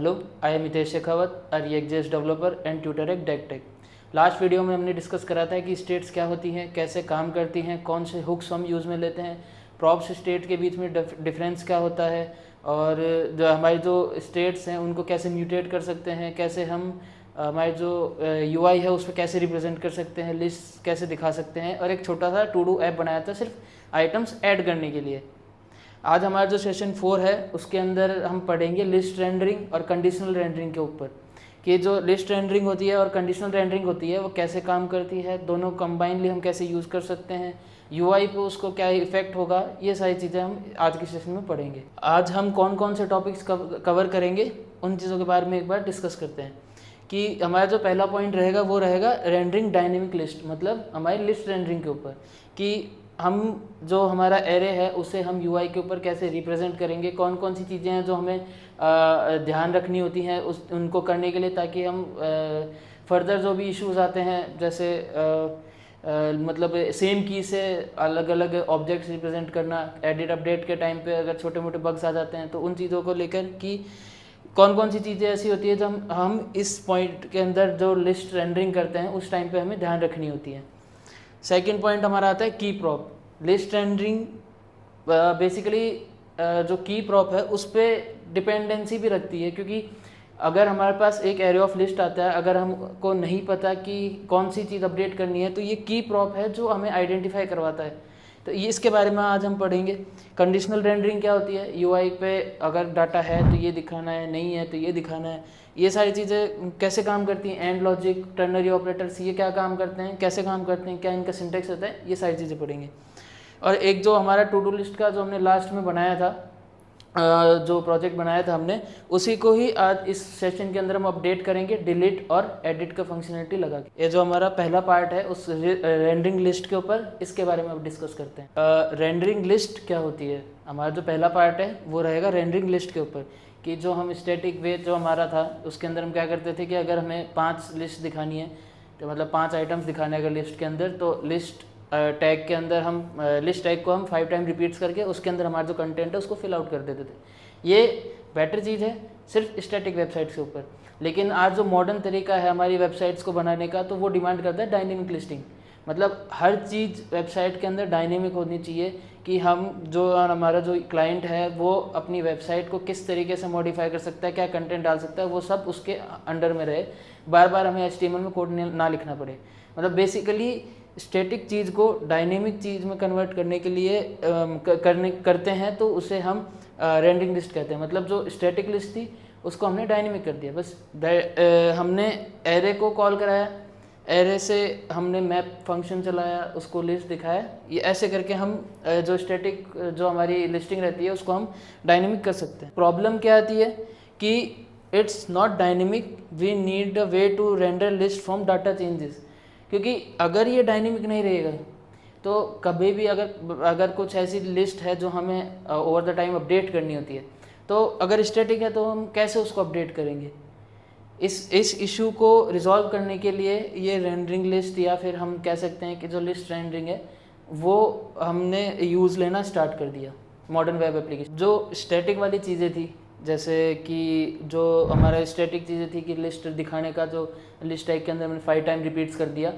Hello, I am Hitesh Shekhawat, a React.js developer and tutor at डेकटेक। Last video में हमने discuss करा था कि स्टेट्स क्या होती हैं, कैसे काम करती हैं, कौन से हुक्स हम यूज़ में लेते हैं, प्रॉप्स स्टेट के बीच में डिफरेंस क्या होता है, और जो हमारी जो स्टेट्स हैं उनको कैसे म्यूटेट कर सकते हैं, कैसे हम हमारी जो UI है उस पर कैसे रिप्रेजेंट कर सकते हैं, लिस्ट कैसे दिखा सकते हैं, और एक छोटा सा टू डू ऐप बनाया था सिर्फ आइटम्स ऐड करने के लिए। आज हमारा जो सेशन 4 है उसके अंदर हम पढ़ेंगे लिस्ट रेंडरिंग और कंडीशनल रेंडरिंग के ऊपर, कि जो लिस्ट रेंडरिंग होती है और कंडीशनल रेंडरिंग होती है वो कैसे काम करती है, दोनों कंबाइनली हम कैसे यूज़ कर सकते हैं, UI पे उसको क्या इफेक्ट होगा, ये सारी चीज़ें हम आज के सेशन में पढ़ेंगे। आज हम कौन कौन से टॉपिक्स कवर करेंगे उन चीज़ों के बारे में एक बार डिस्कस करते हैं। कि हमारा जो पहला पॉइंट रहेगा वो रहेगा रेंडरिंग डायनेमिक लिस्ट, मतलब हमारी लिस्ट रेंडरिंग के ऊपर, कि हम जो हमारा एरे है उसे हम UI के ऊपर कैसे रिप्रेजेंट करेंगे, कौन कौन सी चीज़ें हैं जो हमें ध्यान रखनी होती हैं उनको करने के लिए, ताकि हम फर्दर जो भी इश्यूज आते हैं, जैसे मतलब सेम की से अलग अलग ऑब्जेक्ट्स रिप्रेजेंट करना, एडिट अपडेट के टाइम पे अगर छोटे मोटे बग्स आ जाते हैं तो उन चीज़ों को लेकर कि कौन कौन सी चीज़ें ऐसी होती है जो हम इस पॉइंट के अंदर जो लिस्ट रेंडरिंग करते हैं उस टाइम पे हमें ध्यान रखनी होती है। सेकेंड पॉइंट हमारा आता है की प्रॉप। लिस्ट रेंडरिंग बेसिकली जो की प्रॉप है उस पर डिपेंडेंसी भी रखती है, क्योंकि अगर हमारे पास एक एरे ऑफ लिस्ट आता है, अगर हमको नहीं पता कि कौन सी चीज़ अपडेट करनी है, तो ये की प्रॉप है जो हमें आइडेंटिफाई करवाता है। तो ये इसके बारे में आज हम पढ़ेंगे। कंडीशनल रेंडरिंग क्या होती है, UI पे अगर डाटा है तो ये दिखाना है, नहीं है तो ये दिखाना है, ये सारी चीज़ें कैसे काम करती हैं, एंड लॉजिक, टर्नरी ऑपरेटर्स, ये क्या काम करते हैं, कैसे काम करते हैं, क्या इनका सिंटेक्स होता है, ये सारी चीज़ें पढ़ेंगे। और एक जो हमारा टू डू लिस्ट का जो हमने लास्ट में बनाया था, जो प्रोजेक्ट बनाया था हमने, उसी को ही आज इस सेशन के अंदर हम अपडेट करेंगे डिलीट और एडिट का फंक्शनलिटी लगा के। ये जो हमारा पहला पार्ट है उस रेंडरिंग लिस्ट के ऊपर, इसके बारे में अब डिस्कस करते हैं। रेंडरिंग लिस्ट क्या होती है, हमारा जो पहला पार्ट है वो रहेगा रेंडरिंग लिस्ट के ऊपर, कि जो हम स्टैटिक वे जो हमारा था उसके अंदर हम क्या करते थे कि अगर हमें 5 लिस्ट दिखानी है, तो मतलब 5 आइटम्स दिखाने अगर लिस्ट के अंदर, तो लिस्ट टैग के अंदर हम लिस्ट टैग को हम 5 टाइम रिपीट्स करके उसके अंदर हमारा जो कंटेंट है उसको फिल आउट कर देते थे। ये बेटर चीज़ है सिर्फ स्टैटिक वेबसाइट्स के ऊपर, लेकिन आज जो मॉडर्न तरीका है हमारी वेबसाइट्स को बनाने का, तो वो डिमांड करता है डायनेमिक लिस्टिंग। मतलब हर चीज़ वेबसाइट के अंदर डायनेमिक होनी चाहिए, कि हम जो हमारा जो क्लाइंट है वो अपनी वेबसाइट को किस तरीके से मॉडिफाई कर सकता है, क्या कंटेंट डाल सकता है, वो सब उसके अंडर में रहे, बार बार हमें HTML में कोड ना लिखना पड़े। मतलब बेसिकली स्टैटिक चीज़ को डायनेमिक चीज़ में कन्वर्ट करने के लिए करते हैं, तो उसे हम रेंडरिंग लिस्ट कहते हैं। मतलब जो स्टैटिक लिस्ट थी उसको हमने डायनेमिक कर दिया, बस हमने एरे को कॉल कराया, एरे से हमने मैप फंक्शन चलाया, उसको लिस्ट दिखाया, ये ऐसे करके हम जो स्टैटिक जो हमारी लिस्टिंग रहती है उसको हम डायनेमिक कर सकते हैं। प्रॉब्लम क्या आती है कि it's not dynamic, we need a way to render list from data changes, क्योंकि अगर ये डायनेमिक नहीं रहेगा तो कभी भी अगर कुछ ऐसी लिस्ट है जो हमें ओवर द टाइम अपडेट करनी होती है, तो अगर स्टैटिक है तो हम कैसे उसको अपडेट करेंगे। इस इशू को रिजॉल्व करने के लिए ये रेंडरिंग लिस्ट, या फिर हम कह सकते हैं कि जो लिस्ट रेंडरिंग है वो हमने यूज़ लेना स्टार्ट कर दिया मॉडर्न वेब एप्लीकेशन। जो स्टैटिक वाली चीज़ें थी, जैसे कि जो हमारा स्टैटिक चीज़ें थी कि लिस्ट दिखाने का, जो लिस्ट टैग के अंदर मैंने 5 टाइम रिपीट्स कर दिया,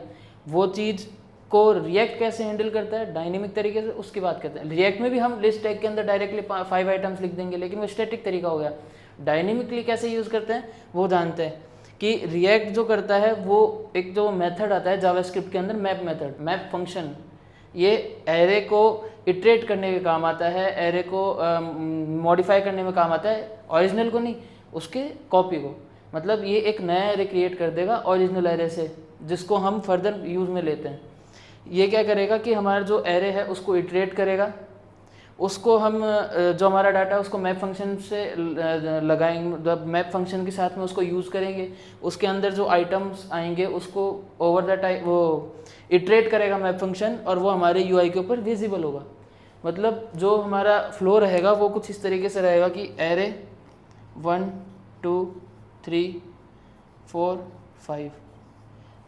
वो चीज़ को रिएक्ट कैसे हैंडल करता है डायनेमिक तरीके से, उसकी बात करते हैं। रिएक्ट में भी हम लिस्ट टैग के अंदर डायरेक्टली 5 आइटम्स लिख देंगे, लेकिन वो स्टैटिक तरीका हो गया। डायनेमिकली कैसे यूज़ करते हैं वो जानते हैं, कि रिएक्ट जो करता है वो एक जो मेथड आता है जावास्क्रिप्ट के अंदर, मैप मेथड, मैप फंक्शन, ये एरे को इटरेट करने के काम आता है, एरे को मॉडिफाई करने में काम आता है, ओरिजिनल को नहीं, उसके कॉपी को। मतलब ये एक नया एरे क्रिएट कर देगा ओरिजिनल एरे से, जिसको हम फर्दर यूज़ में लेते हैं। ये क्या करेगा कि हमारा जो एरे है उसको इटरेट करेगा, उसको हम जो हमारा डाटा है उसको मैप फंक्शन से लगाएंगे, मतलब मैप फंक्शन के साथ में उसको यूज़ करेंगे, उसके अंदर जो आइटम्स आएंगे उसको ओवर द टाइम वो इटरेट करेगा मैप फंक्शन, और वो हमारे UI के ऊपर विजिबल होगा। मतलब जो हमारा फ्लो रहेगा वो कुछ इस तरीके से रहेगा कि एरे 1 2 3 4 5,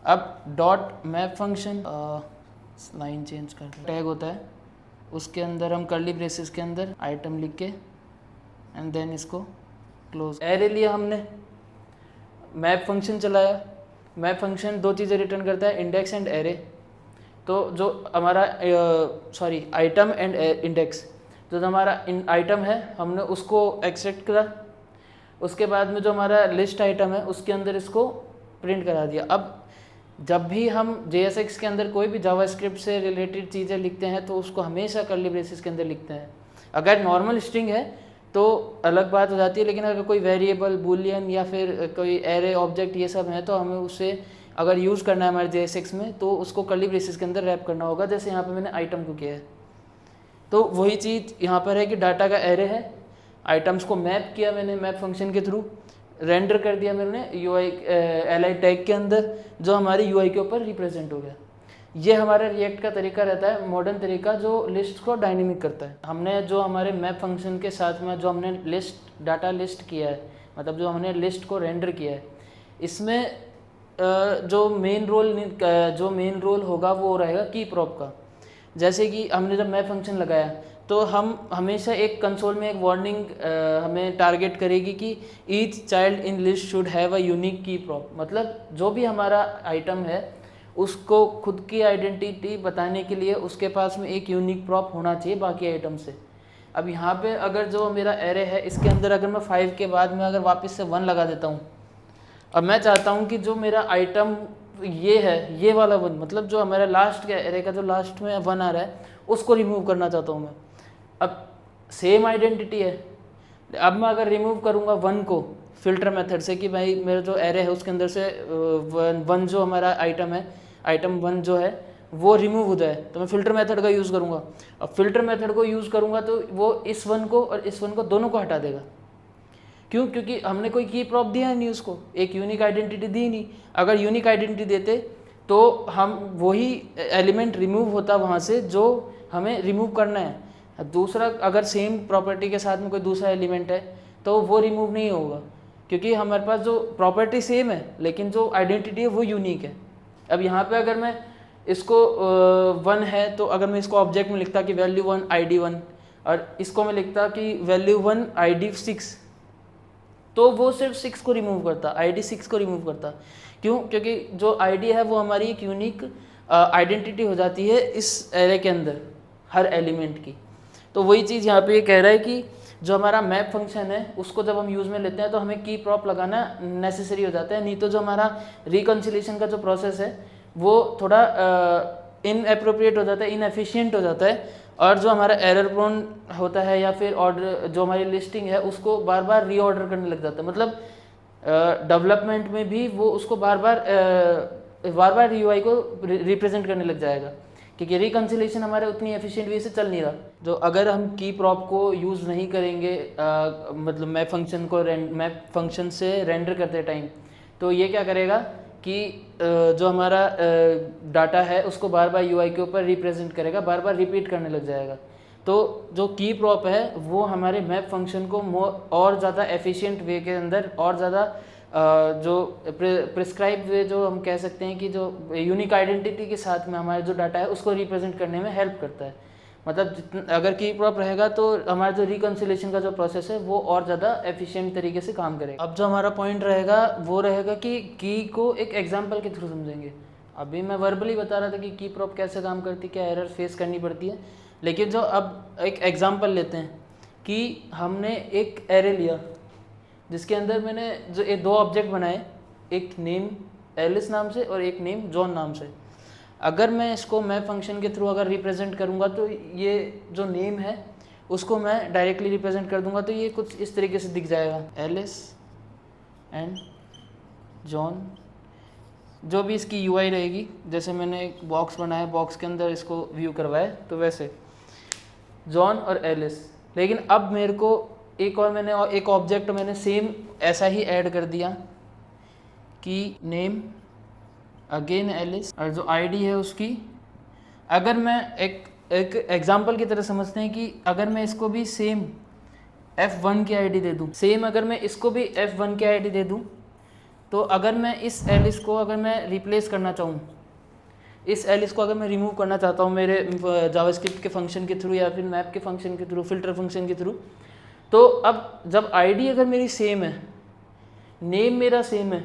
अब dot map function, line change कर टैग होता है, उसके अंदर हम कर्ली ब्रेसेस के अंदर आइटम लिख के एंड देन इसको क्लोज। एरे लिया हमने, मैप फंक्शन चलाया, मैप फंक्शन दो चीज़ें रिटर्न करता है, इंडेक्स एंड एरे। तो जो हमारा आइटम एंड इंडेक्स, जो हमारा आइटम है हमने उसको एक्सट्रैक्ट करा, उसके बाद में जो हमारा लिस्ट आइटम है उसके अंदर इसको प्रिंट करा दिया। अब जब भी हम JSX के अंदर कोई भी जावास्क्रिप्ट से रिलेटेड चीज़ें लिखते हैं तो उसको हमेशा कर्ली ब्रेसेस के अंदर लिखते हैं। अगर नॉर्मल स्ट्रिंग है तो अलग बात हो जाती है, लेकिन अगर कोई वेरिएबल, बूलियन या फिर कोई एरे, ऑब्जेक्ट, ये सब है तो हमें उसे अगर यूज़ करना है हमारे JSX में तो उसको कर्ली ब्रेसेस के अंदर रैप करना होगा, जैसे यहाँ पे मैंने आइटम को किया है। तो वही चीज़ यहाँ पर है कि डाटा का एरे है, आइटम्स को मैप किया मैंने मैप फंक्शन के थ्रू, रेंडर कर दिया मैंने UI li टैग के अंदर, जो हमारी UI के ऊपर रिप्रेजेंट हो गया। ये हमारा रिएक्ट का तरीका रहता है, मॉडर्न तरीका, जो लिस्ट को डायनेमिक करता है। हमने जो हमारे मैप फंक्शन के साथ में जो हमने लिस्ट डाटा लिस्ट किया है, मतलब जो हमने लिस्ट को रेंडर किया है, इसमें जो मेन रोल होगा वो रहेगा की प्रॉप का। जैसे कि हमने जब मैप फंक्शन लगाया तो हम हमेशा एक कंसोल में एक वार्निंग हमें टारगेट करेगी कि each child in list should have a unique की प्रॉप, मतलब जो भी हमारा आइटम है उसको खुद की आइडेंटिटी बताने के लिए उसके पास में एक यूनिक प्रॉप होना चाहिए बाकी आइटम से। अब यहाँ पे अगर जो मेरा एरे है इसके अंदर अगर मैं 5 के बाद में अगर वापस से 1 लगा देता हूँ, अब मैं चाहता हूँ कि जो मेरा आइटम ये है, ये वाला 1, मतलब जो हमारा लास्ट का एरे का जो लास्ट में 1 आ रहा है उसको रिमूव करना चाहता हूँ मैं। अब सेम आइडेंटिटी है, अब मैं अगर रिमूव करूँगा 1 को फिल्टर मेथड से कि भाई मेरा जो एरे है उसके अंदर से 1 जो हमारा आइटम है, आइटम 1 जो है वो रिमूव हो जाए, तो मैं फिल्टर मेथड का यूज़ करूँगा। अब फिल्टर मेथड को यूज़ करूँगा तो वो इस 1 को और इस 1 को दोनों को हटा देगा। क्यों? क्योंकि हमने कोई की प्रॉप दिया नहीं, उसको एक यूनिक आइडेंटिटी दी नहीं। अगर यूनिक आइडेंटिटी देते तो हम वही एलिमेंट रिमूव होता वहाँ से जो हमें रिमूव करना है। दूसरा, अगर सेम प्रॉपर्टी के साथ में कोई दूसरा एलिमेंट है तो वो रिमूव नहीं होगा, क्योंकि हमारे पास जो प्रॉपर्टी सेम है लेकिन जो आइडेंटिटी है वो यूनिक है। अब यहाँ पे अगर मैं इसको 1 है तो अगर मैं इसको ऑब्जेक्ट में लिखता कि वैल्यू 1 ID 1 और इसको मैं लिखता कि वैल्यू 1 ID 6, तो वो सिर्फ 6 को रिमूव करता, ID 6 को रिमूव करता। क्यों? क्योंकि जो ID है वो हमारी एक यूनिक आइडेंटिटी हो जाती है इस एरे के अंदर हर एलिमेंट की। तो वही चीज़ यहाँ पे ये कह रहा है कि जो हमारा मैप फंक्शन है उसको जब हम यूज़ में लेते हैं तो हमें की प्रॉप लगाना नेसेसरी हो जाता है, नहीं तो जो हमारा रिकन्सिलेशन का जो प्रोसेस है वो थोड़ा इनएप्रोप्रिएट हो जाता है, इनएफिशिएंट हो जाता है, और जो हमारा एरर प्रोन होता है या फिर ऑर्डर जो हमारी लिस्टिंग है उसको बार बार रीऑर्डर करने लग जाता है। मतलब डेवलपमेंट में भी वो उसको बार बार UI को रिप्रेजेंट करने लग जाएगा, क्योंकि रिकन्सिलेशन हमारे उतनी एफिशिएंट वे से चल नहीं रहा। जो अगर हम की प्रॉप को यूज़ नहीं करेंगे मतलब मैप फंक्शन से रेंडर करते टाइम, तो ये क्या करेगा कि जो हमारा डाटा है उसको बार बार UI के ऊपर रिप्रेजेंट करेगा, बार बार रिपीट करने लग जाएगा। तो जो की प्रॉप है वो हमारे मैप फंक्शन को और ज़्यादा एफिशिएंट वे के अंदर और ज़्यादा जो प्रिस्क्राइब वे जो हम कह सकते हैं कि जो यूनिक आइडेंटिटी के साथ में हमारा जो डाटा है उसको रिप्रेजेंट करने में हेल्प करता है। मतलब अगर की प्रॉप रहेगा तो हमारा जो रिकन्सिलेशन का जो प्रोसेस है वो और ज़्यादा एफिशिएंट तरीके से काम करेगा। अब जो हमारा पॉइंट रहेगा वो रहेगा कि की को एक एग्जांपल के थ्रू समझेंगे। अभी मैं वर्बली बता रहा था कि की प्रॉप कैसे काम करती है, क्या एरर फेस करनी पड़ती है, लेकिन जो अब एक एग्जांपल लेते हैं कि हमने एक एरे लिया जिसके अंदर मैंने जो ये 2 ऑब्जेक्ट बनाए, एक नेम एलिस नाम से और एक नेम जॉन नाम से। अगर मैं इसको मैप फंक्शन के थ्रू अगर रिप्रेजेंट करूँगा तो ये जो नेम है उसको मैं डायरेक्टली रिप्रेजेंट कर दूंगा, तो ये कुछ इस तरीके से दिख जाएगा, एलिस एंड जॉन। जो भी इसकी UI रहेगी, जैसे मैंने एक बॉक्स बनाया, बॉक्स के अंदर इसको व्यू करवाया, तो वैसे जॉन और एलिस। लेकिन अब मेरे को एक ऑब्जेक्ट मैंने सेम ऐसा ही ऐड कर दिया कि नेम अगेन एलिस, और जो ID है उसकी, अगर मैं एक एग्जांपल की तरह समझते हैं कि अगर मैं इसको भी सेम F1 की ID दे दूं, सेम अगर मैं इसको भी F1 की ID दे दूं, तो अगर मैं इस एलिस को अगर मैं रिप्लेस करना चाहूँ, इस एलिस को अगर मैं रिमूव करना चाहता हूँ मेरे जावास्क्रिप्ट के फंक्शन के थ्रू या फिर मैप के फंक्शन के थ्रू, फिल्टर फंक्शन के थ्रू, तो अब जब आईडी अगर मेरी सेम है, नेम मेरा सेम है,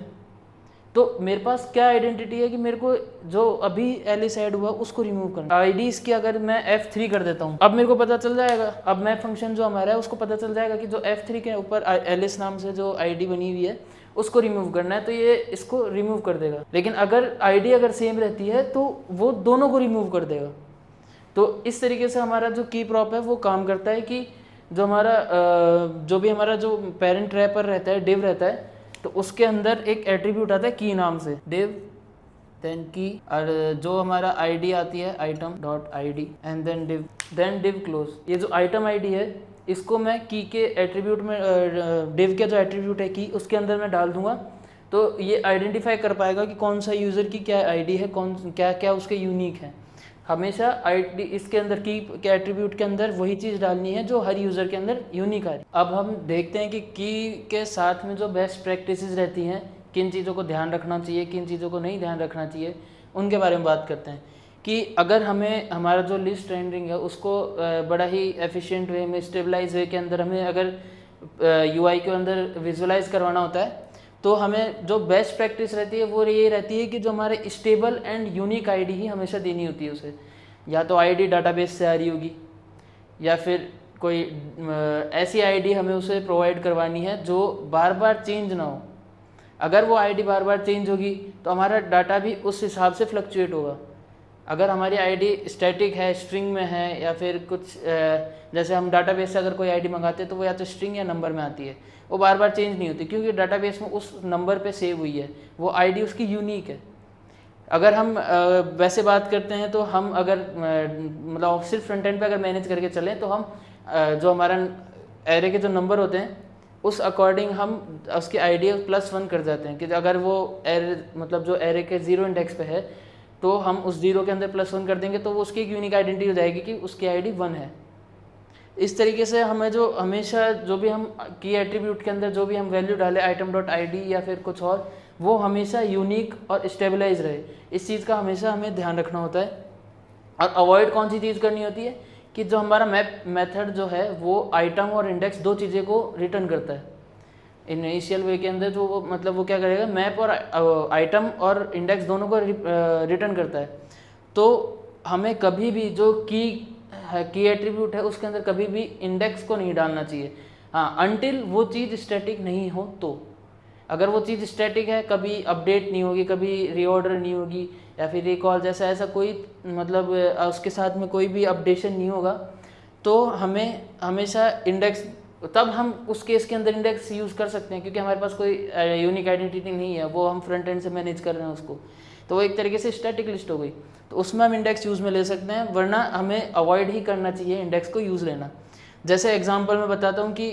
तो मेरे पास क्या आइडेंटिटी है कि मेरे को जो अभी एलिस ऐड हुआ उसको रिमूव करना। आईडी इसकी अगर मैं F3 कर देता हूँ, अब मेरे को पता चल जाएगा, अब मैं फंक्शन जो हमारा है उसको पता चल जाएगा कि जो F3 के ऊपर एलिस नाम से जो आईडी बनी हुई है उसको रिमूव करना है, तो ये इसको रिमूव कर देगा। लेकिन अगर आईडी अगर सेम रहती है तो वो दोनों को रिमूव कर देगा। तो इस तरीके से हमारा जो की प्रॉप है वो काम करता है कि जो हमारा जो भी हमारा जो पेरेंट रैपर रहता है, डिव रहता है, तो उसके अंदर एक एट्रीब्यूट आता है की नाम से, डिव देन की, और जो हमारा आईडी आती है item dot ID and then div close. ये जो आइटम आईडी है इसको मैं की के एट्रीब्यूट में डिव के जो एट्रीब्यूट है की उसके अंदर मैं डाल दूंगा, तो ये आइडेंटिफाई कर पाएगा कि कौन सा यूज़र की क्या आईडी है, कौन क्या क्या उसके यूनिक है। हमेशा आईडी इसके अंदर की के एट्रीब्यूट के अंदर वही चीज़ डालनी है जो हर यूज़र के अंदर यूनिक आ रही है। अब हम देखते हैं कि की के साथ में जो बेस्ट प्रैक्टिसेस रहती हैं, किन चीज़ों को ध्यान रखना चाहिए, किन चीज़ों को नहीं ध्यान रखना चाहिए, उनके बारे में बात करते हैं। कि अगर हमें हमारा जो लिस्ट रेंडरिंग है उसको बड़ा ही एफिशिएंट वे में, स्टेबलाइज वे के अंदर हमें अगर यूआई के अंदर विजुलाइज करवाना होता है, तो हमें जो बेस्ट प्रैक्टिस रहती है वो ये रहती है कि जो हमारे स्टेबल एंड यूनिक आईडी ही हमेशा देनी होती है उसे। या तो आईडी डाटाबेस से आ रही होगी या फिर कोई ऐसी आईडी हमें उसे प्रोवाइड करवानी है जो बार बार चेंज ना हो। अगर वो आईडी बार बार चेंज होगी तो हमारा डाटा भी उस हिसाब से फ्लक्चुएट होगा। अगर हमारी आईडी स्टैटिक है, स्ट्रिंग में है, या फिर कुछ जैसे हम डाटाबेस से अगर कोई आईडी मंगाते हैं तो वो या तो स्ट्रिंग या नंबर में आती है, वो बार बार चेंज नहीं होती क्योंकि डाटाबेस में उस नंबर पे सेव हुई है, वो आईडी उसकी यूनिक है। अगर हम वैसे बात करते हैं तो हम अगर मतलब सिर्फ फ्रंट एंड पे अगर मैनेज करके चलें तो हम जो हमारा एरे के जो नंबर होते हैं उस अकॉर्डिंग हम उसके आईडी +1 कर जाते हैं कि अगर वो एरे मतलब जो एरे के 0 इंडेक्स पे है तो हम उस 0 के अंदर +1 कर देंगे तो वो उसकी एक यूनिक आइडेंटिटी हो जाएगी कि उसकी आईडी 1 है। इस तरीके से हमें जो हमेशा जो भी हम की एट्रीब्यूट के अंदर जो भी हम वैल्यू डालें आइटम डॉट आईडी या फिर कुछ और, वो हमेशा यूनिक और स्टेबलाइज रहे। इस चीज़ का हमेशा हमें ध्यान रखना होता है। और अवॉइड कौन सी चीज़ करनी होती है कि जो हमारा मेथड जो है वो आइटम और इंडेक्स दो चीज़ें को रिटर्न करता है। इनिशियल वे के अंदर जो वो मतलब वो क्या करेगा, मैप और आइटम और इंडेक्स दोनों को रिटर्न करता है। तो हमें कभी भी जो की एट्रीब्यूट है उसके अंदर कभी भी इंडेक्स को नहीं डालना चाहिए, हाँ, अनटिल वो चीज़ स्टैटिक नहीं हो। तो अगर वो चीज़ स्टैटिक है, कभी अपडेट नहीं होगी, कभी रीऑर्डर नहीं होगी या फिर रिकॉल जैसा ऐसा कोई मतलब उसके साथ में कोई भी अपडेशन नहीं होगा, तो हमें हमेशा इंडेक्स, तब हम उस केस के अंदर इंडेक्स यूज़ कर सकते हैं क्योंकि हमारे पास कोई यूनिक आइडेंटिटी नहीं है, वो हम फ्रंट एंड से मैनेज कर रहे हैं उसको, तो वो एक तरीके से स्टैटिक लिस्ट हो गई, तो उसमें हम इंडेक्स यूज़ में ले सकते हैं। वरना हमें अवॉइड ही करना चाहिए इंडेक्स को यूज़ लेना। जैसे एग्जांपल मैं बताता हूँ कि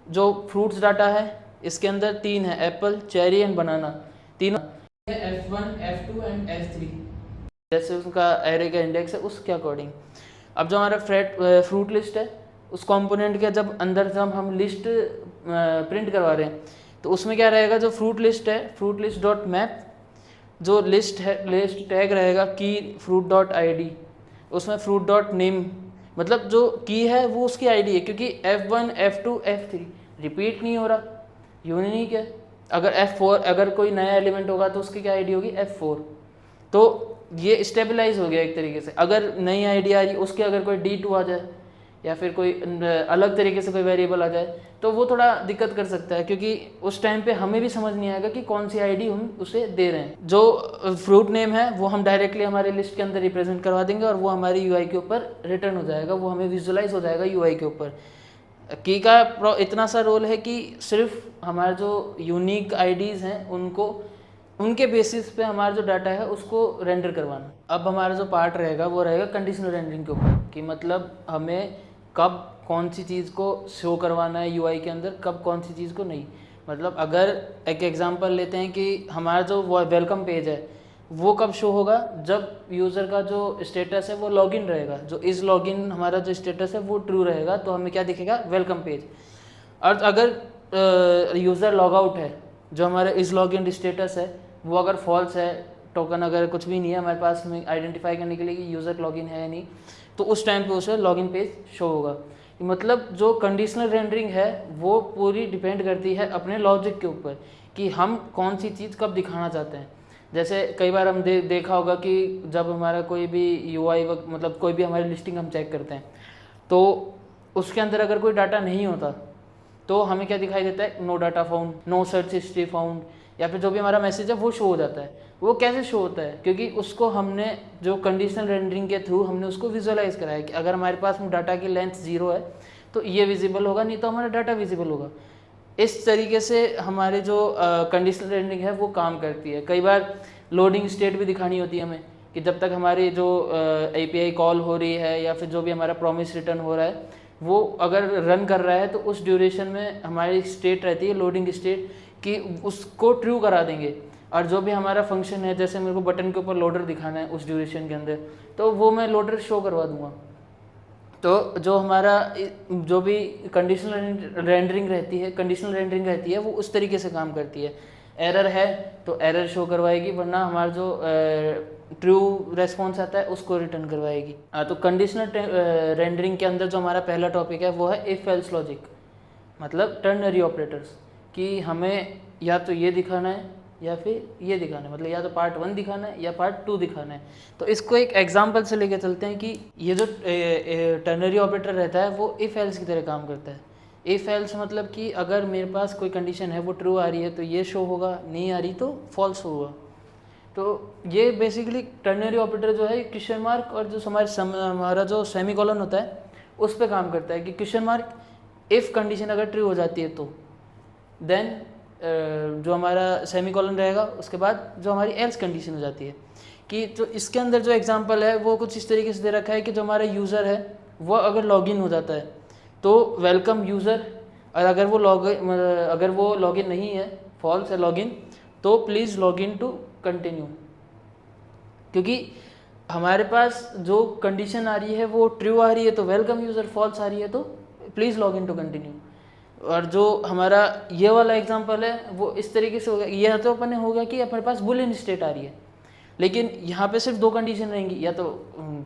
जो फ्रूट्स डाटा है इसके अंदर 3 है, एप्पल, चेरी एंड बनाना, तीनों F1, F2 एंड F3 जैसे उसका एरे का इंडेक्स है उसके अकॉर्डिंग। अब जो हमारा फ्रूट लिस्ट है उस कंपोनेंट के जब अंदर जब हम लिस्ट प्रिंट करवा रहे हैं तो उसमें क्या रहेगा, जो फ्रूट लिस्ट है फ्रूट लिस्ट डॉट मैप, जो लिस्ट है लिस्ट टैग रहेगा की फ्रूट डॉट आईडी, उसमें फ्रूट डॉट नेम मतलब जो की है वो उसकी आईडी है क्योंकि F1, F2, F3 रिपीट नहीं हो रहा, यूनिक है। अगर F4 अगर कोई नया एलिमेंट होगा तो उसकी क्या आईडी होगी, F4। तो ये स्टेबलाइज हो गया एक तरीके से। अगर नई आईडी आ रही उसके अगर कोई D2 आ जाए या फिर कोई अलग तरीके से कोई वेरिएबल आ जाए तो वो थोड़ा दिक्कत कर सकता है क्योंकि उस टाइम पे हमें भी समझ नहीं आएगा कि कौन सी आईडी हम उसे दे रहे हैं। जो फ्रूट नेम है वो हम डायरेक्टली हमारे लिस्ट के अंदर रिप्रेजेंट करवा देंगे और वो हमारी यूआई के ऊपर रिटर्न हो जाएगा, वो हमें विजुलाइज हो जाएगा यूआई के ऊपर। की का इतना सा रोल है कि सिर्फ हमारे जो यूनिक आईडीज़ हैं उनको उनके बेसिस पे हमारा जो डाटा है उसको रेंडर करवाना। अब हमारा जो पार्ट रहेगा वो रहेगा कंडीशनल रेंडरिंग के ऊपर कि मतलब हमें कब कौन सी चीज़ को शो करवाना है यूआई के अंदर, कब कौन सी चीज़ को नहीं। मतलब अगर एक एग्जांपल लेते हैं कि हमारा जो वेलकम पेज है वो कब शो होगा, जब यूज़र का जो स्टेटस है वो लॉगिन रहेगा, जो इज़ लॉगिन हमारा जो स्टेटस है वो ट्रू रहेगा तो हमें क्या दिखेगा, वेलकम पेज। और अगर यूज़र लॉग आउट है, जो हमारा इज़ लॉगिन स्टेटस है वो अगर फॉल्स है, टोकन अगर कुछ भी नहीं है हमारे पास में आइडेंटिफाई करने के लिए कि यूज़र लॉगिन है या नहीं, तो उस टाइम पे उसे लॉगिन पेज शो होगा। मतलब जो कंडीशनल रेंडरिंग है वो पूरी डिपेंड करती है अपने लॉजिक के ऊपर कि हम कौन सी चीज़ कब दिखाना चाहते हैं। जैसे कई बार हम देखा होगा कि जब हमारा कोई भी यूआई मतलब कोई भी हमारी लिस्टिंग हम चेक करते हैं तो उसके अंदर अगर कोई डाटा नहीं होता तो हमें क्या दिखाई देता है, no data found, no search history found, या फिर जो भी हमारा मैसेज है वो शो हो जाता है। वो कैसे शो होता है, क्योंकि उसको हमने जो कंडीशनल रेंडरिंग के थ्रू हमने उसको विजुअलाइज कराया कि अगर हमारे पास डाटा की लेंथ 0 है तो ये विजिबल होगा, नहीं तो हमारा डाटा विजिबल होगा। इस तरीके से हमारे जो कंडीशनल रेंडरिंग है वो काम करती है। कई बार लोडिंग स्टेट भी दिखानी होती है हमें कि जब तक हमारी जो API कॉल हो रही है या फिर जो भी हमारा प्रॉमिस रिटर्न हो रहा है वो अगर रन कर रहा है तो उस ड्यूरेशन में हमारी स्टेट रहती है लोडिंग स्टेट कि उसको ट्रू करा देंगे। और जो भी हमारा फंक्शन है, जैसे मेरे को बटन के ऊपर लोडर दिखाना है उस ड्यूरेशन के अंदर, तो वो मैं लोडर शो करवा दूंगा। तो जो हमारा जो भी कंडीशनल रेंडरिंग रहती है वो उस तरीके से काम करती है। एरर है तो एरर शो करवाएगी, वरना हमारा जो ट्रू रेस्पॉन्स आता है उसको रिटर्न करवाएगी। तो कंडीशनल रेंडरिंग के अंदर जो हमारा पहला टॉपिक है वो है इफ एल्स लॉजिक, मतलब टर्नरी ऑपरेटर्स, कि हमें या तो ये दिखाना है या फिर ये दिखाना है, मतलब या तो पार्ट 1 दिखाना है या पार्ट 2 दिखाना है। तो इसको एक एग्जांपल से लेके चलते हैं कि ये जो टर्नरी ऑपरेटर रहता है वो इफ एल्स की तरह काम करता है। इफ एल्स मतलब कि अगर मेरे पास कोई कंडीशन है वो ट्रू आ रही है तो ये शो होगा, नहीं आ रही तो फॉल्स होगा। तो ये बेसिकली टर्नरी ऑपरेटर जो है क्वेश्चन मार्क और जो हमारा जो सेमीकोलन होता है उस पर काम करता है कि क्वेश्चन मार्क इफ कंडीशन अगर ट्रू हो जाती है तो देन जो हमारा सेमीकोलन रहेगा उसके बाद जो हमारी एल्स कंडीशन हो जाती है। कि जो इसके अंदर जो एग्जांपल है वो कुछ इस तरीके से दे रखा है कि जो हमारा यूज़र है वो अगर लॉगिन हो जाता है तो वेलकम यूज़र, और अगर वो लॉगिन नहीं है, फॉल्स है लॉगिन, तो प्लीज़ लॉगिन टू कंटिन्यू। क्योंकि हमारे पास जो कंडीशन आ रही है वो ट्रू आ रही है तो वेलकम यूज़र, फॉल्स आ रही है तो प्लीज़ लॉगिन टू कंटिन्यू। और जो हमारा ये वाला एग्जांपल है वो इस तरीके से होगा, यह तो अपने होगा कि अपने पास बुलियन स्टेट आ रही है, लेकिन यहाँ पे सिर्फ 2 कंडीशन रहेंगी, या तो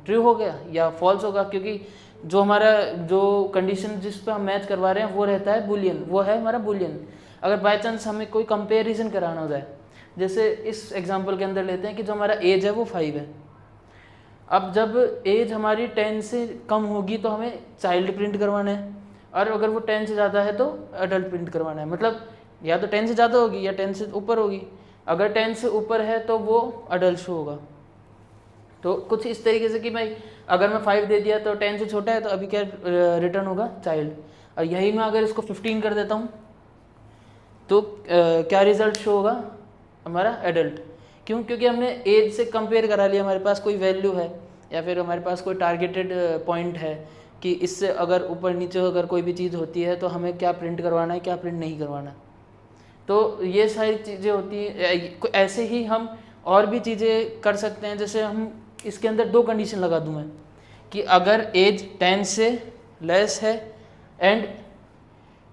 ट्रू हो गया या फॉल्स होगा, क्योंकि जो हमारा जो कंडीशन जिस पे हम मैच करवा रहे हैं वो रहता है बुलियन, वो है हमारा बुलियन। अगर बाय चांस हमें कोई कंपेरिजन कराना हो जाए, जैसे इस एग्जांपल के अंदर लेते हैं कि जो हमारा एज है वो 5 है। अब जब एज हमारी 10 से कम होगी तो हमें चाइल्ड प्रिंट करवाना है, और अगर वो 10 से ज़्यादा है तो अडल्ट प्रिंट करवाना है। मतलब या तो 10 से ज़्यादा होगी या 10 से ऊपर होगी। अगर 10 से ऊपर है तो वो अडल्ट शो होगा। तो कुछ इस तरीके से कि भाई अगर मैं 5 दे दिया तो 10 से छोटा है तो अभी क्या रिटर्न होगा, चाइल्ड। और यही मैं अगर इसको 15 कर देता हूँ तो क्या रिजल्ट शो होगा, हमारा एडल्ट। क्यों? क्योंकि हमने एज से कंपेयर करा लिया, हमारे पास कोई वैल्यू है या फिर हमारे पास कोई टारगेटेड पॉइंट है कि इससे अगर ऊपर नीचे अगर कोई भी चीज़ होती है तो हमें क्या प्रिंट करवाना है, क्या प्रिंट नहीं करवाना है। तो ये सारी चीज़ें होती हैं। ऐसे ही हम और भी चीज़ें कर सकते हैं। जैसे हम इसके अंदर 2 कंडीशन लगा दूँ मैं कि अगर एज 10 से लेस है एंड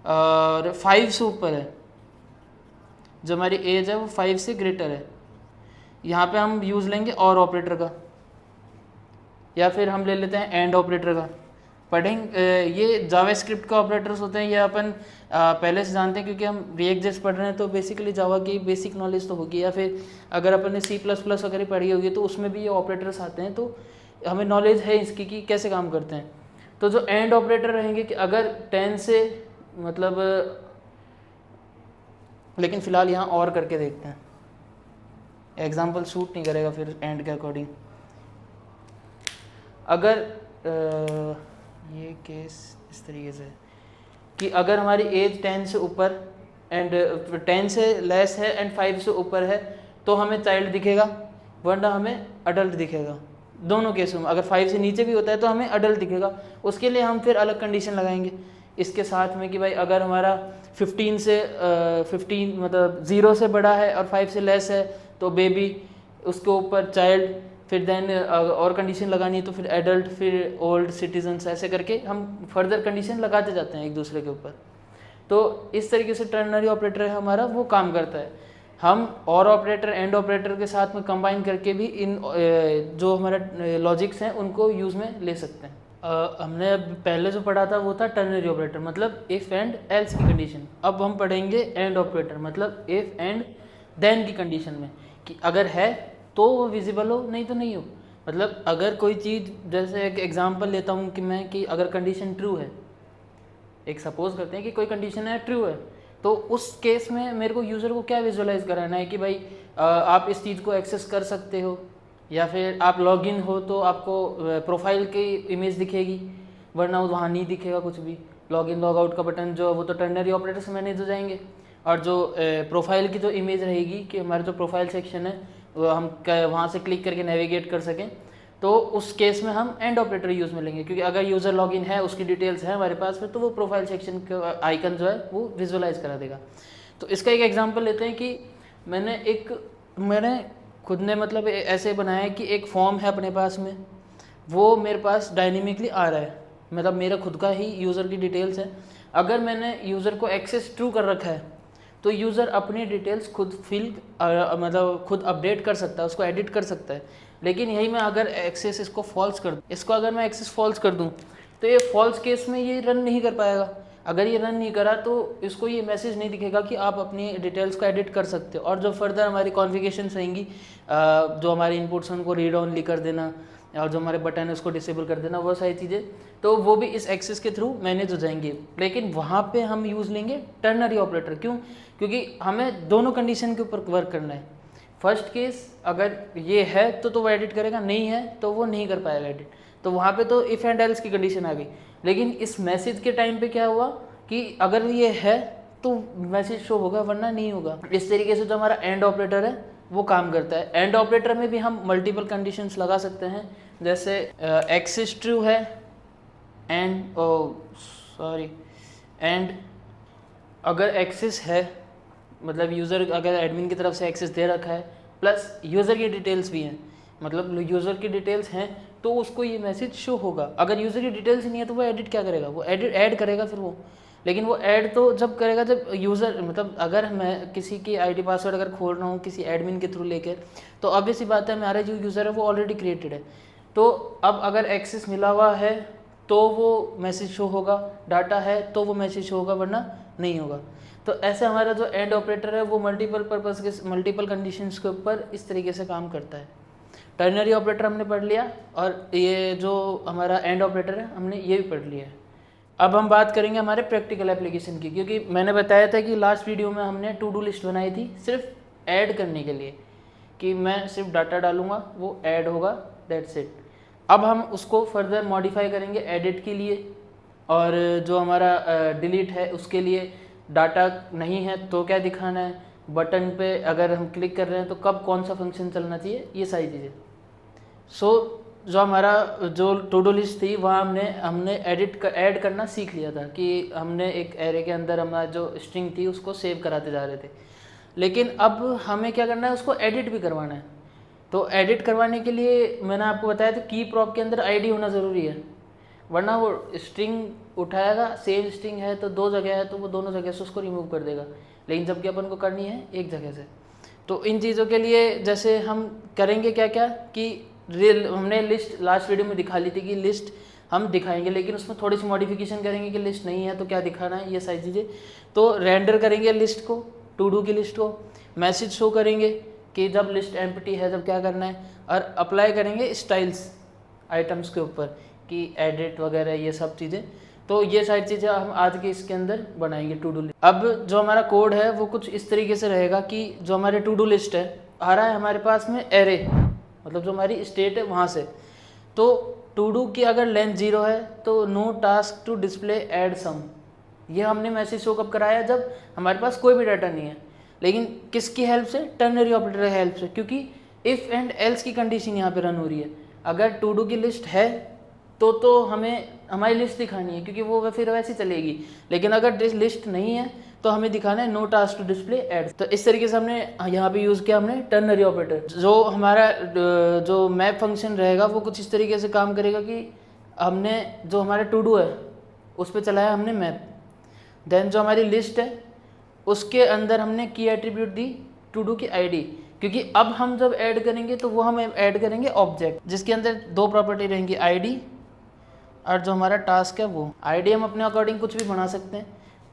5 से ऊपर है, जो हमारी एज है वो 5 से ग्रेटर है, यहाँ पे हम यूज़ लेंगे और ऑपरेटर का, या फिर हम ले लेते हैं एंड ऑपरेटर का। पढ़ेंगे ये जावास्क्रिप्ट का ऑपरेटर्स होते हैं, ये अपन पहले से जानते हैं क्योंकि हम React.js पढ़ रहे हैं, तो बेसिकली जावा की बेसिक नॉलेज तो होगी, या फिर अगर अपन ने C++ वगैरह पढ़ी होगी तो उसमें भी ये ऑपरेटर्स आते हैं, तो हमें नॉलेज है इसकी कि कैसे काम करते हैं। तो जो एंड ऑपरेटर रहेंगे कि अगर 10 से मतलब, लेकिन फ़िलहाल यहाँ और करके देखते हैं, एग्जाम्पल सूट नहीं करेगा फिर एंड के अकॉर्डिंग। अगर ये केस इस तरीके से कि अगर हमारी एज 10 से ऊपर एंड 10 से लेस है एंड 5 से ऊपर है तो हमें चाइल्ड दिखेगा, वरना हमें अडल्ट दिखेगा। दोनों केसों में अगर 5 से नीचे भी होता है तो हमें अडल्ट दिखेगा। उसके लिए हम फिर अलग कंडीशन लगाएंगे इसके साथ में कि भाई अगर हमारा 15 मतलब 0 से बड़ा है और 5 से लेस है तो बेबी, उसके ऊपर चाइल्ड, फिर देन और कंडीशन लगानी है तो फिर एडल्ट, फिर ओल्ड सिटीजन्स, ऐसे करके हम फर्दर कंडीशन लगाते जाते हैं एक दूसरे के ऊपर। तो इस तरीके से टर्नरी ऑपरेटर है हमारा वो काम करता है। हम और ऑपरेटर एंड ऑपरेटर के साथ में कंबाइन करके भी इन जो हमारा लॉजिक्स हैं उनको यूज़ में ले सकते हैं। हमने अब पहले जो पढ़ा था वो था टर्नरी ऑपरेटर, मतलब इफ़ एंड एल्स की कंडीशन। अब हम पढ़ेंगे एंड ऑपरेटर, मतलब इफ़ एंड देन की कंडीशन में, कि अगर है तो वो विजिबल हो, नहीं तो नहीं हो। मतलब अगर कोई चीज़, जैसे एक एग्जांपल लेता हूँ कि मैं, कि अगर कंडीशन ट्रू है, एक सपोज करते हैं कि कोई कंडीशन है ट्रू है, तो उस केस में मेरे को यूज़र को क्या विजुअलाइज कराना है कि भाई आप इस चीज़ को एक्सेस कर सकते हो, या फिर आप लॉगिन हो तो आपको प्रोफाइल की इमेज दिखेगी, वरना वहाँ नहीं दिखेगा कुछ भी। लॉगिन लॉग आउट का बटन जो वो तो टर्नरी ऑपरेटर से मैनेज हो जाएंगे, और जो प्रोफाइल की जो इमेज रहेगी कि हमारा जो प्रोफाइल सेक्शन है वो हम वहाँ से क्लिक करके नेविगेट कर सकें, तो उस केस में हम एंड ऑपरेटर यूज़ में लेंगे, क्योंकि अगर यूज़र लॉगिन है, उसकी डिटेल्स है हमारे पास में, तो वो प्रोफाइल सेक्शन का आइकन जो है वो विजुअलाइज करा देगा। तो इसका एक एग्जांपल लेते हैं कि मैंने खुद ने मतलब ऐसे बनाया है कि एक फॉर्म है अपने पास में, वो मेरे पास डायनेमिकली आ रहा है, मतलब मेरा खुद का ही यूज़र की डिटेल्स है। अगर मैंने यूज़र को एक्सेस ट्रू कर रखा है तो यूज़र अपनी डिटेल्स खुद मतलब खुद अपडेट कर सकता है, उसको एडिट कर सकता है। लेकिन यही मैं अगर एक्सेस इसको फॉल्स कर दूँ, इसको अगर मैं एक्सेस फॉल्स कर दूँ, तो ये फॉल्स केस में ये रन नहीं कर पाएगा। अगर ये रन नहीं करा तो इसको ये मैसेज नहीं दिखेगा कि आप अपनी डिटेल्स को एडिट कर सकते हो। और जो फर्दर हमारी कॉन्फ़िगरेशंस रहेंगी, जो हमारे इनपुट्स हैं उनको रीड ऑनली कर देना, और जो हमारे बटन है उसको डिसेबल कर देना, वो सारी चीज़ें, तो वो भी इस एक्सेस के थ्रू मैनेज हो जाएंगे। लेकिन वहाँ पे हम यूज़ लेंगे टर्नरी ऑपरेटर। क्यों? क्योंकि हमें दोनों कंडीशन के ऊपर वर्क करना है। फर्स्ट केस अगर ये है तो वो एडिट करेगा, नहीं है तो वो नहीं कर पाएगा एडिट। तो वहाँ पे तो इफ़ एंड एल्स की कंडीशन आ गई। लेकिन इस मैसेज के टाइम पे क्या हुआ कि अगर ये है तो मैसेज शो होगा, वरना नहीं होगा। इस तरीके से जो हमारा एंड ऑपरेटर है वो काम करता है। एंड ऑपरेटर में भी हम मल्टीपल कंडीशंस लगा सकते हैं, जैसे एक्सेस ट्रू है एंड एंड अगर एक्सेस है, मतलब यूज़र अगर एडमिन की तरफ से एक्सेस दे रखा है, प्लस यूज़र की डिटेल्स भी हैं, मतलब यूज़र की डिटेल्स हैं, तो उसको ये मैसेज शो होगा। अगर यूज़र की डिटेल्स नहीं है तो वो एडिट क्या करेगा, वो ऐड करेगा फिर वो। लेकिन वो ऐड तो जब करेगा जब यूज़र, मतलब अगर मैं किसी की आईडी पासवर्ड अगर खोल रहा हूँ किसी एडमिन के थ्रू लेकर, तो ऑब्वियस सी बात है हमारा जो यूज़र है वो ऑलरेडी क्रिएटेड है। तो अब अगर एक्सेस मिला हुआ है तो वो मैसेज शो होगा, डाटा है तो वो मैसेज शो होगा, वरना नहीं होगा। तो ऐसे हमारा जो एंड ऑपरेटर है वो मल्टीपल पर्पस के मल्टीपल कंडीशंस के ऊपर इस तरीके से काम करता है। टर्नरी ऑपरेटर हमने पढ़ लिया, और ये जो हमारा एंड ऑपरेटर है हमने ये भी पढ़ लिया है। अब हम बात करेंगे हमारे प्रैक्टिकल एप्लीकेशन की, क्योंकि मैंने बताया था कि लास्ट वीडियो में हमने टू डू लिस्ट बनाई थी सिर्फ ऐड करने के लिए, कि मैं सिर्फ डाटा डालूंगा वो ऐड होगा, दैट्स इट। अब हम उसको फर्दर मॉडिफाई करेंगे एडिट के लिए, और जो हमारा डिलीट है उसके लिए डाटा नहीं है तो क्या दिखाना है, बटन पे अगर हम क्लिक कर रहे हैं तो कब कौन सा फंक्शन चलना चाहिए, ये सारी चीज़ें। जो हमारा जो टू डू लिस्ट थी वहाँ हमने ऐड करना सीख लिया था, कि हमने एक एरे के अंदर हमारा जो स्ट्रिंग थी उसको सेव कराते जा रहे थे। लेकिन अब हमें क्या करना है, उसको एडिट भी करवाना है। तो एडिट करवाने के लिए मैंने आपको बताया था की प्रॉप के अंदर आईडी होना ज़रूरी है, वरना वो स्ट्रिंग उठाएगा, सेम स्ट्रिंग है तो दो जगह है तो वो दोनों जगह से उसको रिमूव कर देगा, लेकिन जबकि अपन को करनी है एक जगह से। तो इन चीज़ों के लिए जैसे हम करेंगे क्या क्या, कि हमने लिस्ट लास्ट वीडियो में दिखा ली थी कि लिस्ट हम दिखाएंगे, लेकिन उसमें थोड़ी सी मॉडिफिकेशन करेंगे कि लिस्ट नहीं है तो क्या दिखाना है, ये सारी चीज़ें। तो रेंडर करेंगे लिस्ट को, टू डू की लिस्ट को, मैसेज शो करेंगे कि जब लिस्ट एम्प्टी है तब क्या करना है, और अप्लाई करेंगे स्टाइल्स आइटम्स के ऊपर कि एडिट वगैरह ये सब चीज़ें। तो ये सारी चीज़ें हम आज के इसके अंदर बनाएंगे टू डू लिस्ट। अब जो हमारा कोड है वो कुछ इस तरीके से रहेगा कि जो हमारे टू डू लिस्ट है आ रहा है हमारे पास में एरे, मतलब जो हमारी स्टेट है वहाँ से। तो टू डू की अगर लेंथ 0 है तो no task to display add some, ये हमने मैसेज शो कब कराया, जब हमारे पास कोई भी डाटा नहीं है। लेकिन किसकी हेल्प से, टर्नरी ऑपरेटर की हेल्प से, क्योंकि इफ़ एंड एल्स की कंडीशन यहाँ पे रन हो रही है। अगर टू डू की लिस्ट है तो हमें हमारी लिस्ट दिखानी है, क्योंकि वो फिर वैसे चलेगी। लेकिन अगर लिस्ट नहीं है तो हमें दिखाना है no task to display add. तो इस तरीके से हमने यहाँ पे यूज़ किया हमने टर्नरी ऑपरेटर। जो हमारा जो मैप फंक्शन रहेगा वो कुछ इस तरीके से काम करेगा कि हमने जो हमारा टू डू है उस पर चलाया हमने मैप, देन जो हमारी लिस्ट है उसके अंदर हमने की एट्रीब्यूट दी टू डू की आईडी, क्योंकि अब हम जब ऐड करेंगे तो वो हम ऐड करेंगे ऑब्जेक्ट जिसके अंदर दो प्रॉपर्टी रहेंगी, आईडी और जो हमारा टास्क है वो आईडी हम अपने अकॉर्डिंग कुछ भी बना सकते हैं,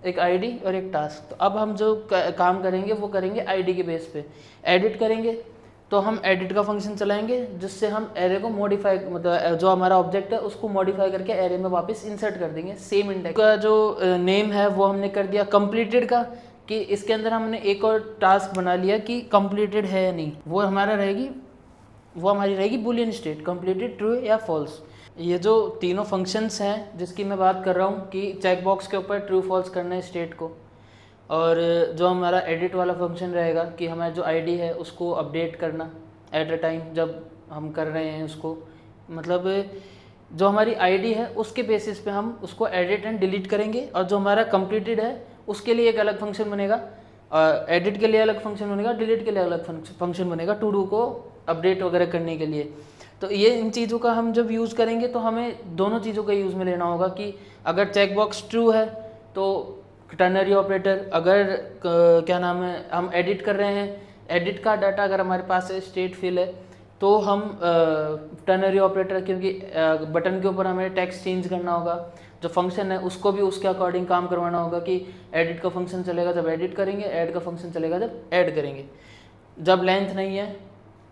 एक आईडी और एक टास्क। तो अब हम जो काम करेंगे वो करेंगे आईडी के बेस पे। एडिट करेंगे तो हम एडिट का फंक्शन चलाएंगे जिससे हम एरे को मॉडिफाई, मतलब जो हमारा ऑब्जेक्ट है उसको मॉडिफाई करके एरे में वापस इंसर्ट कर देंगे। सेम इंडेक्स का जो नेम है वो हमने कर दिया कंप्लीटेड का, कि इसके अंदर हमने एक और टास्क बना लिया कि कंप्लीटेड है या नहीं, वो हमारी रहेगी बुलियन स्टेट, कंप्लीटेड ट्रू या फॉल्स। ये जो तीनों फंक्शंस हैं जिसकी मैं बात कर रहा हूँ कि चेक बॉक्स के ऊपर ट्रू फॉल्स करना है स्टेट को, और जो हमारा एडिट वाला फंक्शन रहेगा कि हमारा जो आईडी है उसको अपडेट करना एट अ टाइम जब हम कर रहे हैं उसको, मतलब जो हमारी आईडी है उसके बेसिस पे हम उसको एडिट एंड डिलीट करेंगे। और जो हमारा कंप्लीटेड है उसके लिए एक अलग फंक्शन बनेगा, एडिट के लिए अलग फंक्शन बनेगा, डिलीट के लिए अलग फंक्शन बनेगा टू डू को अपडेट वगैरह करने के लिए। तो ये इन चीज़ों का हम जब यूज़ करेंगे तो हमें दोनों चीज़ों का यूज़ में लेना होगा कि अगर चेक बॉक्स ट्रू है तो टर्नरी ऑपरेटर, अगर क्या नाम है हम एडिट कर रहे हैं, एडिट का डाटा अगर हमारे पास है स्टेट फिल है तो हम टर्नरी ऑपरेटर, क्योंकि बटन के ऊपर हमें टेक्स्ट चेंज करना होगा, जो फंक्शन है उसको भी उसके अकॉर्डिंग काम करवाना होगा कि एडिट का फंक्शन चलेगा जब एडिट करेंगे, ऐड का फंक्शन चलेगा जब ऐड करेंगे। जब लेंथ नहीं है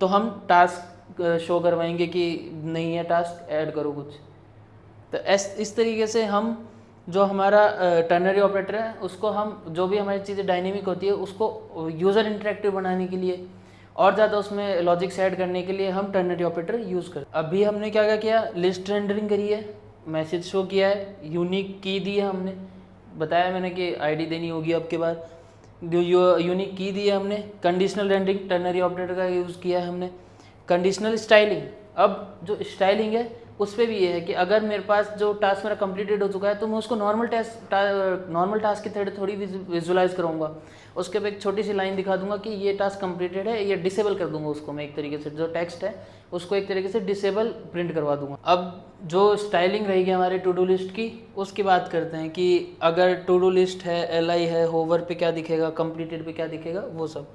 तो हम टास्क शो करवाएंगे कि नहीं है टास्क, ऐड करो कुछ। तो इस तरीके से हम जो हमारा टर्नरी ऑपरेटर है उसको हम जो भी हमारी चीज़ें डायनेमिक होती है उसको यूज़र इंटरेक्टिव बनाने के लिए और ज़्यादा उसमें लॉजिक्स ऐड करने के लिए हम टर्नरी ऑपरेटर यूज़ करते हैं। अभी हमने क्या क्या किया, लिस्ट रेंडरिंग करी है, मैसेज शो किया है, यूनिक की दी है, हमने बताया मैंने कि आईडी देनी होगी अब के बाद, यूनिक की दी है हमने, कंडीशनल रेंडरिंग टर्नरी ऑपरेटर का यूज़ किया है हमने, कंडीशनल स्टाइलिंग। अब जो स्टाइलिंग है उस पर भी ये है कि अगर मेरे पास जो टास्क मेरा कंप्लीटेड हो चुका है तो मैं उसको नॉर्मल टास्क की तरह थोड़ी विजुलाइज करूँगा, उसके पे एक छोटी सी लाइन दिखा दूंगा कि ये टास्क कंप्लीटेड है, ये डिसेबल कर दूंगा उसको मैं, एक तरीके से जो टेक्स्ट है उसको एक तरीके से डिसेबल प्रिंट करवा दूंगा। अब जो स्टाइलिंग रहेगी हमारे टू डू लिस्ट की उसकी बात करते हैं कि अगर टू डू लिस्ट है, एल है, होवर पे क्या दिखेगा, कंप्लीटेड पे क्या दिखेगा, वो सब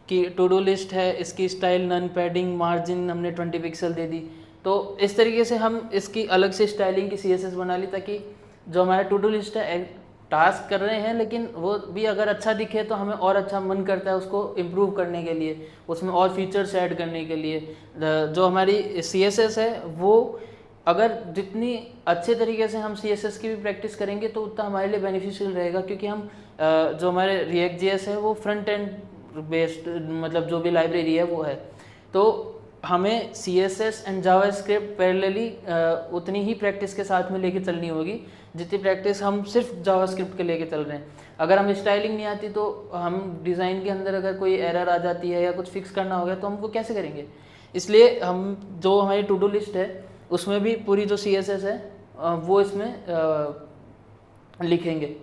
कि टू डू लिस्ट है, इसकी स्टाइल नन पैडिंग मार्जिन हमने 20 पिक्सल दे दी। तो इस तरीके से हम इसकी अलग से स्टाइलिंग की CSS बना ली ताकि जो हमारा टू डू लिस्ट है टास्क कर रहे हैं लेकिन वो भी अगर अच्छा दिखे तो हमें और अच्छा मन करता है उसको इम्प्रूव करने के लिए, उसमें और फीचर्स ऐड करने के लिए। जो हमारी CSS है वो अगर जितनी अच्छे तरीके से हम CSS की भी प्रैक्टिस करेंगे तो उतना हमारे लिए बेनिफिशियल रहेगा, क्योंकि हम जो हमारे React.js है वो फ्रंट एंड बेस्ड, मतलब जो भी लाइब्रेरी है वो है, तो हमें CSS एंड जावास्क्रिप्ट पैरेलली उतनी ही प्रैक्टिस के साथ में लेके चलनी होगी जितनी प्रैक्टिस हम सिर्फ जावास्क्रिप्ट के लेके चल रहे हैं। अगर हम स्टाइलिंग नहीं आती तो हम डिज़ाइन के अंदर अगर कोई एरर आ जाती है या कुछ फिक्स करना होगा तो हमको कैसे करेंगे। इसलिए हम जो हमारी टू डू लिस्ट है उसमें भी पूरी जो CSS है वो इसमें लिखेंगे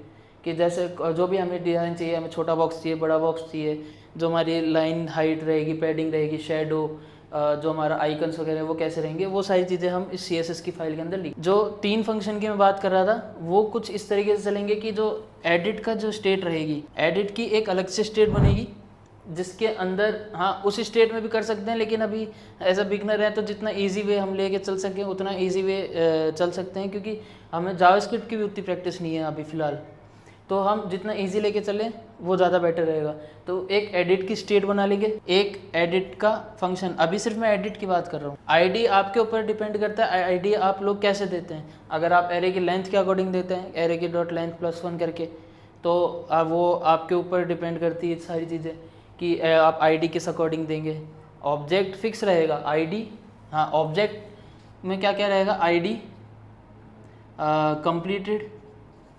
कि जैसे जो भी हमें डिज़ाइन चाहिए, हमें छोटा बॉक्स चाहिए, बड़ा बॉक्स चाहिए, जो हमारी लाइन हाइट रहेगी, पैडिंग रहेगी, शेडो, जो हमारा आइकन्स वगैरह वो कैसे रहेंगे, वो सारी चीज़ें हम इस CSS की फाइल के अंदर लिख। जो 3 फंक्शन की मैं बात कर रहा था वो कुछ इस तरीके से चलेंगे कि जो एडिट का जो स्टेट रहेगी, एडिट की एक अलग से स्टेट बनेगी जिसके अंदर हाँ उस स्टेट में भी कर सकते हैं, लेकिन अभी एज अ बिगनर है तो जितना ईजी वे हम लेके चल सकें उतना ईजी वे चल सकते हैं, क्योंकि हमें जावास्क्रिप्ट की भी उतनी प्रैक्टिस नहीं है अभी फ़िलहाल, तो हम जितना इजी लेके चलें वो ज़्यादा बेटर रहेगा। तो एक एडिट की स्टेट बना लेंगे, एक एडिट का फंक्शन, अभी सिर्फ मैं एडिट की बात कर रहा हूँ। आईडी आपके ऊपर डिपेंड करता है, आईडी आप लोग कैसे देते हैं। अगर आप एरे की लेंथ के अकॉर्डिंग देते हैं, एरे की डॉट लेंथ +1 करके, तो वो आपके ऊपर डिपेंड करती है सारी चीज़ें कि आप आईडी किस अकॉर्डिंग देंगे। ऑब्जेक्ट फिक्स रहेगा, आईडी, हाँ ऑब्जेक्ट में क्या क्या रहेगा, आईडी, कंप्लीटेड,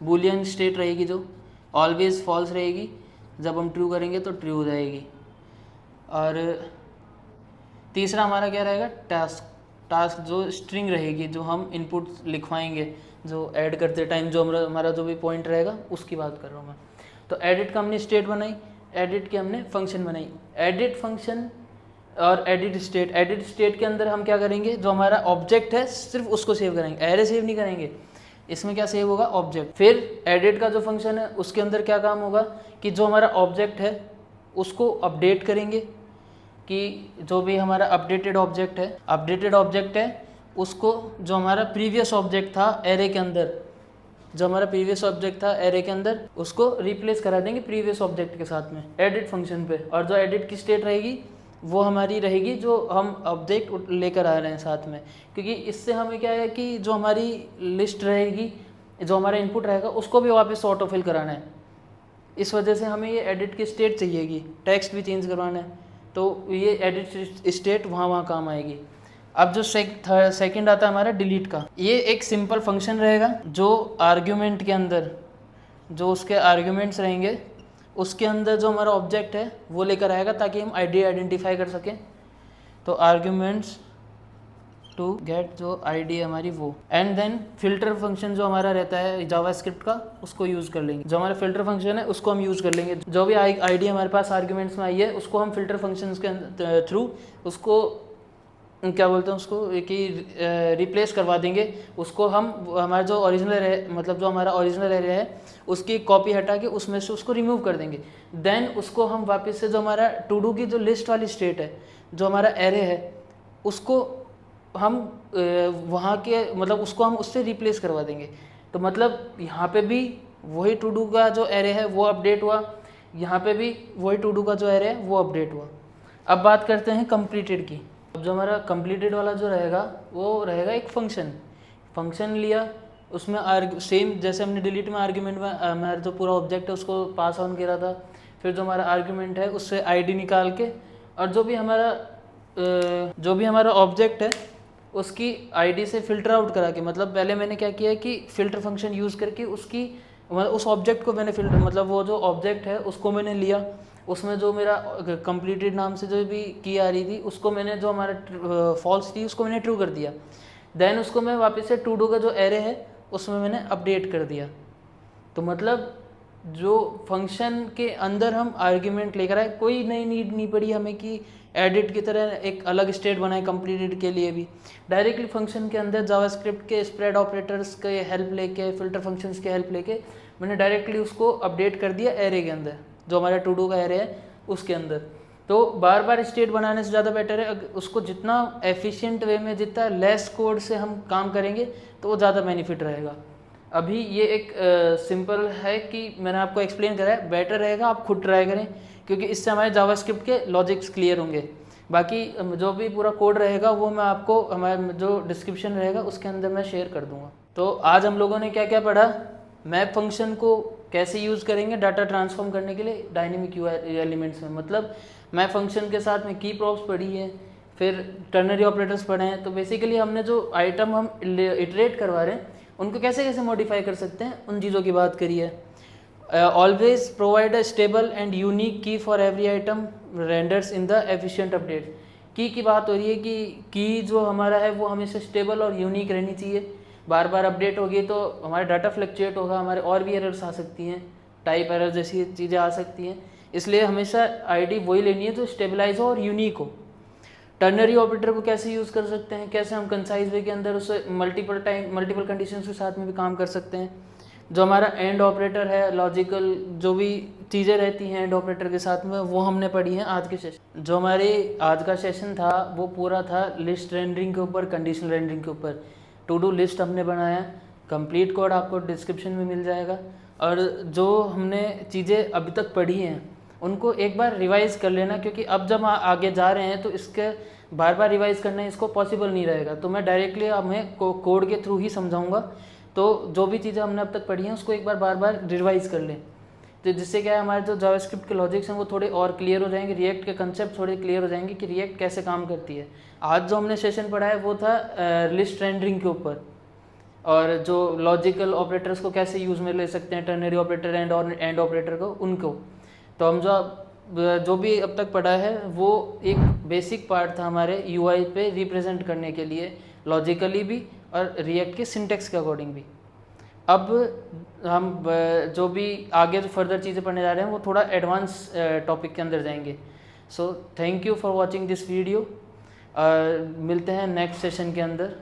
बुलियन स्टेट रहेगी जो ऑलवेज फॉल्स रहेगी, जब हम ट्रू करेंगे तो ट्रू हो जाएगी। और तीसरा हमारा क्या रहेगा, टास्क जो स्ट्रिंग रहेगी, जो हम इनपुट लिखवाएंगे, जो ऐड करते टाइम जो हमारा जो भी पॉइंट रहेगा उसकी बात कर रहा हूँ मैं। तो एडिट का हमने स्टेट बनाई, एडिट के हमने फंक्शन बनाई, एडिट फंक्शन और एडिट स्टेट के अंदर हम क्या करेंगे, जो हमारा ऑब्जेक्ट है सिर्फ उसको सेव करेंगे, एरे सेव नहीं करेंगे। इसमें क्या सेव होगा, ऑब्जेक्ट। फिर एडिट का जो फंक्शन है उसके अंदर क्या काम होगा कि जो हमारा ऑब्जेक्ट है उसको अपडेट करेंगे, कि जो भी हमारा अपडेटेड ऑब्जेक्ट है उसको जो हमारा प्रीवियस ऑब्जेक्ट था एरे के अंदर, जो हमारा प्रीवियस ऑब्जेक्ट था एरे के अंदर, उसको रिप्लेस करा देंगे प्रीवियस ऑब्जेक्ट के साथ में एडिट फंक्शन पे। और जो एडिट की स्टेट रहेगी वो हमारी रहेगी जो हम ऑब्जेक्ट लेकर आ रहे हैं साथ में, क्योंकि इससे हमें क्या है कि जो हमारी लिस्ट रहेगी, जो हमारा इनपुट रहेगा, उसको भी वापस ऑटो फिल कराना है। इस वजह से हमें ये एडिट की स्टेट चाहिएगी, टेक्स्ट भी चेंज करवाना है, तो ये एडिट स्टेट वहाँ काम आएगी। अब जो सेकंड आता है हमारा डिलीट का, ये एक सिंपल फंक्शन रहेगा जो आर्ग्यूमेंट के अंदर, जो उसके आर्ग्यूमेंट्स रहेंगे उसके अंदर जो हमारा ऑब्जेक्ट है वो लेकर आएगा ताकि हम आईडी आइडेंटिफाई कर सकें। तो आर्ग्यूमेंट्स टू गेट जो आईडी है हमारी वो, एंड देन फिल्टर फंक्शन जो हमारा रहता है जावास्क्रिप्ट का, उसको यूज़ कर लेंगे। जो हमारा फिल्टर फंक्शन है उसको हम यूज़ कर लेंगे। जो भी आईडी हमारे पास आर्ग्यूमेंट्स में आई है उसको हम फिल्टर फंक्शन के थ्रू उसको क्या बोलते हैं, उसको कि रिप्लेस करवा देंगे। उसको हम हमारा जो ओरिजिनल मतलब जो हमारा ओरिजिनल एरे है उसकी कॉपी हटा के उसमें से उसको रिमूव कर देंगे। देन उसको हम वापस से जो हमारा टू डू की जो लिस्ट वाली स्टेट है, जो हमारा एरे है, उसको हम वहाँ के मतलब उसको हम उससे रिप्लेस करवा देंगे। तो मतलब यहाँ पे भी वही टू डू का जो एरे है वो अपडेट हुआ, यहाँ पे भी वही टू डू का जो एरे है वो अपडेट हुआ। अब बात करते हैं कंप्लीटेड की। अब जो हमारा कंप्लीटेड वाला जो रहेगा वो रहेगा एक फंक्शन लिया, उसमें सेम जैसे हमने डिलीट में आर्ग्यूमेंट में हमारा जो पूरा ऑब्जेक्ट है उसको पास ऑन किया था, फिर जो हमारा आर्ग्यूमेंट है उससे आईडी निकाल के और जो भी हमारा ऑब्जेक्ट है उसकी आईडी से फिल्टर आउट करा के, मतलब पहले मैंने क्या किया कि फिल्टर फंक्शन यूज़ करके उसकी उस ऑब्जेक्ट को मैंने फिल्टर मतलब वो जो ऑब्जेक्ट है उसको मैंने लिया, उसमें जो मेरा कंप्लीटेड नाम से जो भी की आ रही थी उसको मैंने जो हमारा फॉल्स थी उसको मैंने ट्रू कर दिया। देन उसको मैं वापस से टू डू का जो एरे है उसमें मैंने अपडेट कर दिया। तो मतलब जो फंक्शन के अंदर हम आर्ग्यूमेंट लेकर आए, कोई नई नीड नहीं पड़ी हमें कि एडिट की तरह एक अलग स्टेट बनाए कंप्लीटेड के लिए भी। डायरेक्टली फंक्शन के अंदर जावास्क्रिप्ट के स्प्रेड ऑपरेटर्स के हेल्प लेके, फिल्टर फंक्शंस के हेल्प लेके मैंने डायरेक्टली उसको अपडेट कर दिया एरे के अंदर, जो हमारा टू डू का एरे है उसके अंदर। तो बार बार स्टेट बनाने से ज़्यादा बेटर है उसको जितना एफिशिएंट वे में, जितना लेस कोड से हम काम करेंगे तो वो ज़्यादा बेनिफिट रहेगा। अभी ये एक सिंपल है कि मैंने आपको एक्सप्लेन करा है, बेटर रहेगा आप खुद ट्राई करें क्योंकि इससे हमारे जावास्क्रिप्ट के लॉजिक्स क्लियर होंगे। बाकी जो भी पूरा कोड रहेगा वो मैं आपको हमारे जो डिस्क्रिप्शन रहेगा उसके अंदर मैं शेयर कर दूँगा। तो आज हम लोगों ने क्या क्या पढ़ा, मैप फंक्शन को कैसे यूज़ करेंगे डाटा ट्रांसफॉर्म करने के लिए डायनेमिक यूआई एलिमेंट्स में, मतलब मैप फंक्शन के साथ में की प्रॉप्स पढ़ी है, फिर टर्नरी ऑपरेटर्स पढ़े हैं। तो बेसिकली हमने जो आइटम हम इटरेट करवा रहे हैं उनको कैसे कैसे मॉडिफाई कर सकते हैं उन चीज़ों की बात करी है। Always provide a stable and unique key for every item renders in the efficient update. की बात हो रही है कि की जो हमारा है वो हमेशा स्टेबल और यूनिक रहनी चाहिए। बार बार अपडेट होगी तो हमारा डाटा फ्लक्चुएट होगा, हमारे और भी एरर्स आ सकती हैं, टाइप एरर जैसी चीज़ें आ सकती हैं। इसलिए हमेशा आईडी वही लेनी है जो स्टेबलाइज हो और यूनिक हो। टर्नरी ऑपरेटर को कैसे यूज़ कर सकते हैं, कैसे हम कंसाइज वे के अंदर उससे मल्टीपल कंडीशंस के साथ में भी काम कर सकते हैं। जो हमारा एंड ऑपरेटर है, लॉजिकल जो भी चीज़ें रहती हैं एंड ऑपरेटर के साथ में, वो हमने पढ़ी हैं आज के सेशन। जो हमारे आज का सेशन था वो पूरा था लिस्ट रेंडरिंग के ऊपर, कंडीशनल रेंडरिंग के ऊपर। टू डू लिस्ट हमने बनाया, कंप्लीट कोड आपको डिस्क्रिप्शन में मिल जाएगा। और जो हमने चीज़ें अभी तक पढ़ी हैं उनको एक बार रिवाइज़ कर लेना, क्योंकि अब जब आगे जा रहे हैं तो इसके बार बार रिवाइज़ करना इसको पॉसिबल नहीं रहेगा। तो मैं डायरेक्टली हमें कोड के थ्रू ही समझाऊंगा। तो जो भी चीज़ें हमने अब तक पढ़ी हैं उसको एक बार बार रिवाइज़ कर लें, तो जिससे क्या है हमारे जो जावास्क्रिप्ट के लॉजिक्स हैं वो थोड़े और क्लियर हो जाएंगे, रिएक्ट के कंसेप्ट थोड़े क्लियर हो जाएंगे कि रिएक्ट कैसे काम करती है। आज जो हमने सेशन पढ़ा है वो था लिस्ट रेंडरिंग के ऊपर, और जो लॉजिकल ऑपरेटर्स को कैसे यूज़ में ले सकते हैं, टर्नरी ऑपरेटर एंड ऑपरेटर को, उनको। तो हम जो भी अब तक पढ़ा है वो एक बेसिक पार्ट था हमारे यूआई पे रिप्रेजेंट करने के लिए, लॉजिकली भी और रिएक्ट के सिंटेक्स के अकॉर्डिंग भी। अब हम जो भी आगे जो फर्दर चीज़ें पढ़ने जा रहे हैं वो थोड़ा एडवांस टॉपिक के अंदर जाएंगे। So thank you for watching this video. मिलते हैं नेक्स्ट सेशन के अंदर।